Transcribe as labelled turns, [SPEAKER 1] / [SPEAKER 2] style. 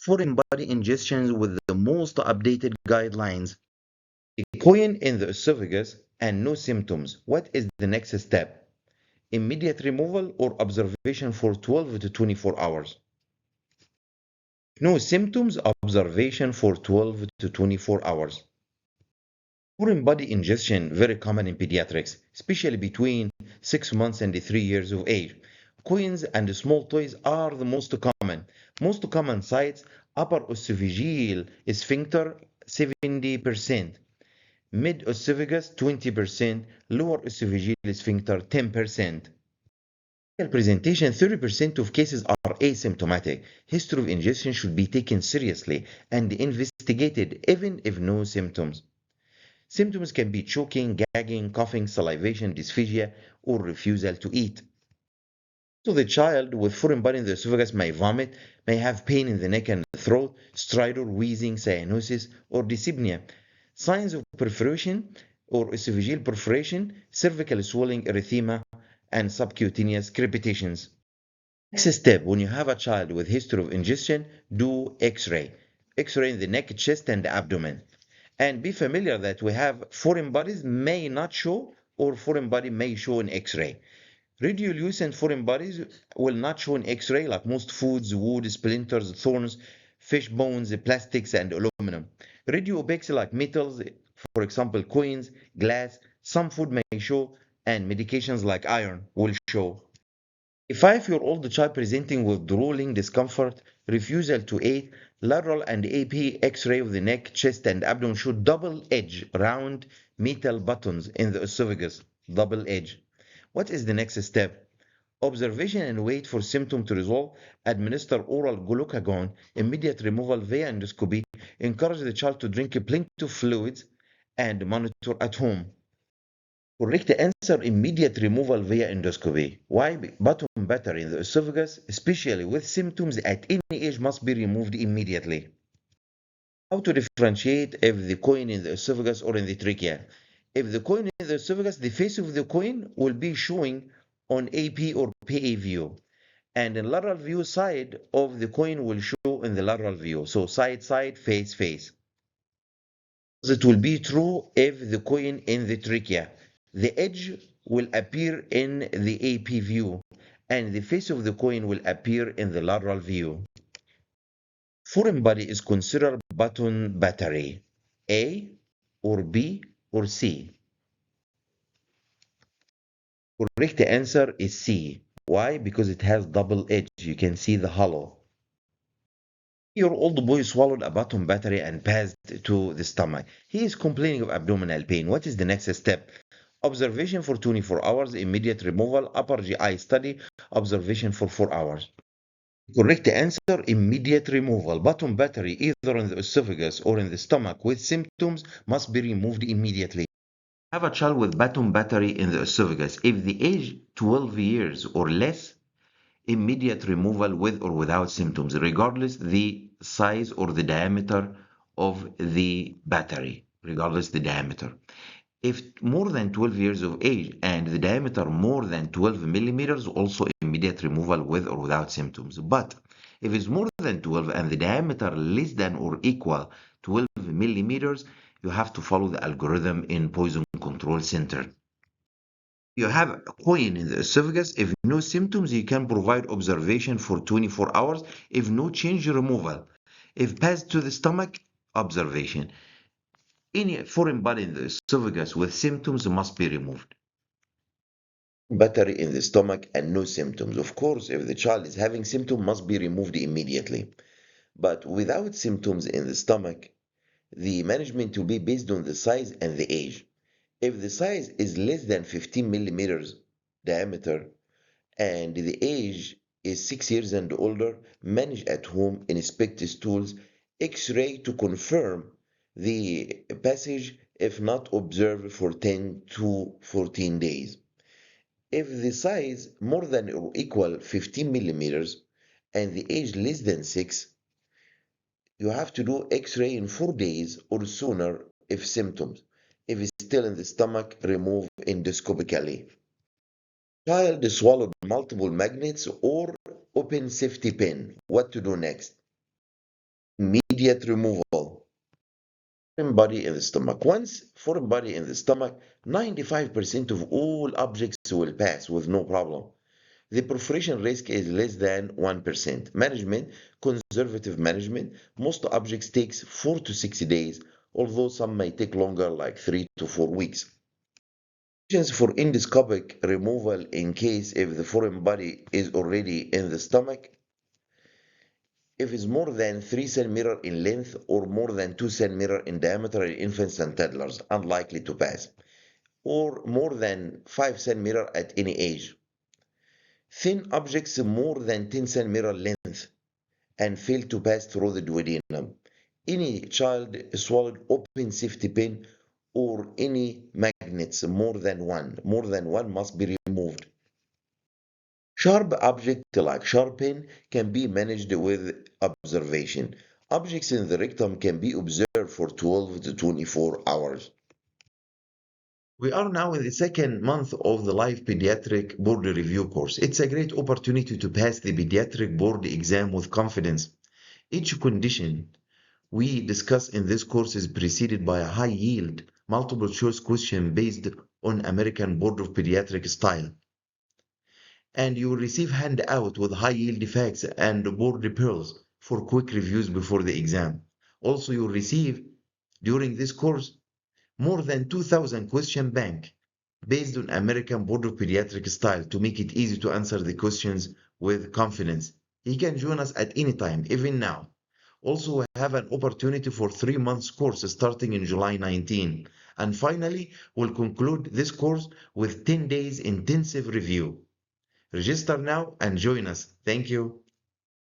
[SPEAKER 1] Foreign body ingestions with the most updated guidelines. A coin in the esophagus and no symptoms. What is the next step? Immediate removal or observation for 12 to 24 hours? No symptoms, observation for 12 to 24 hours. Foreign body ingestion, very common in pediatrics, especially between 6 months and 3 years of age. Coins and small toys are the most common. Most common sites, upper esophageal sphincter 70%, mid-esophagus 20%, lower esophageal sphincter 10%. Presentation, 30% of cases are asymptomatic. History of ingestion should be taken seriously and investigated even if no symptoms. Symptoms can be choking, gagging, coughing, salivation, dysphagia, or refusal to eat. So the child with foreign body in the esophagus may vomit, may have pain in the neck and throat, stridor, wheezing, cyanosis, or dyspnea. Signs of perforation or esophageal perforation, cervical swelling, erythema, and subcutaneous crepitations. Next step, when you have a child with history of ingestion, do X-ray. X-ray in the neck, chest, and abdomen. And be familiar that we have foreign bodies may not show or foreign body may show in X-ray. Radiolucent foreign bodies will not show in X-ray like most foods, wood, splinters, thorns, fish bones, plastics, and aluminum. Radiopaques like metals, for example, coins, glass, some food may show, and medications like iron will show. A 5-year-old child presenting with drooling, discomfort, refusal to eat, lateral and AP X-ray of the neck, chest, and abdomen show double-edge round metal buttons in the esophagus. Double edge. What is the next step? Observation and wait for symptom to resolve. Administer oral glucagon, immediate removal via endoscopy. Encourage the child to drink plenty of fluids and monitor at home. Correct answer, immediate removal via endoscopy. Why? Bottom battery in the esophagus, especially with symptoms at any age, must be removed immediately. How to differentiate if the coin in the esophagus or in the trachea? If the coin in the esophagus, the face of the coin will be showing on AP or PA view. And in lateral view, side of the coin will show in the lateral view. So side, side, face, face. It will be true if the coin in the trachea. The edge will appear in the AP view, and the face of the coin will appear in the lateral view. Foreign body is considered button battery, A or B or C. Correct answer is C. Why? Because it has double edge. You can see the hollow. Your old boy swallowed a bottom battery and passed to the stomach. He is complaining of abdominal pain. What is the next step? Observation for 24 hours, immediate removal, upper GI study, observation for 4 hours. Correct answer, immediate removal. Bottom battery, either in the esophagus or in the stomach with symptoms, must be removed immediately. Have a child with bottom battery in the esophagus. If the age 12 years or less, immediate removal with or without symptoms, regardless the size or the diameter of the battery, regardless the diameter. If more than 12 years of age and the diameter more than 12 millimeters, also immediate removal with or without symptoms. But if it's more than 12 and the diameter less than or equal 12 millimeters, you have to follow the algorithm in Poison Control Center. You have a coin in the esophagus. If no symptoms, you can provide observation for 24 hours. If no change, removal. If passed to the stomach, observation. Any foreign body in the esophagus with symptoms must be removed. Battery in the stomach and no symptoms. Of course, if the child is having symptoms, must be removed immediately. But without symptoms in the stomach, the management will be based on the size and the age. If the size is less than 15 millimeters diameter and the age is 6 years and older, manage at home, inspect stools, X-ray to confirm the passage, if not observe for 10 to 14 days. If the size more than or equal 15 millimeters and the age less than 6, you have to do X-ray in 4 days or sooner if symptoms. If it's still in the stomach, remove endoscopically. Child swallowed multiple magnets or open safety pin. What to do next? Immediate removal. Foreign body in the stomach. Once foreign body in the stomach, 95% of all objects will pass with no problem. The perforation risk is less than 1%. Management, conservative management, most objects takes 4 to 6 days, although some may take longer like 3 to 4 weeks. For endoscopic removal in case if the foreign body is already in the stomach, if it's more than 3 cm in length or more than 2 cm in diameter in infants and toddlers, unlikely to pass, or more than 5 cm at any age. Thin objects more than 10 cm length and fail to pass through the duodenum. Any child swallowed open safety pin or any magnets more than one must be removed. Sharp object like sharp pen can be managed with observation. Objects in the rectum can be observed for 12 to 24 hours. We are now in the second month of the live pediatric board review course. It's a great opportunity to pass the pediatric board exam with confidence. Each condition we discuss in this course is preceded by a high-yield, multiple-choice question based on American Board of Pediatric style. And you will receive handout with high-yield facts and board pearls for quick reviews before the exam. Also, you will receive, during this course, more than 2,000 question bank based on American Board of Pediatric style to make it easy to answer the questions with confidence. You can join us at any time, even now. Also, we have an opportunity for 3 months course starting in July 19. And finally, we'll conclude this course with 10 days intensive review. Register now and join us. Thank you.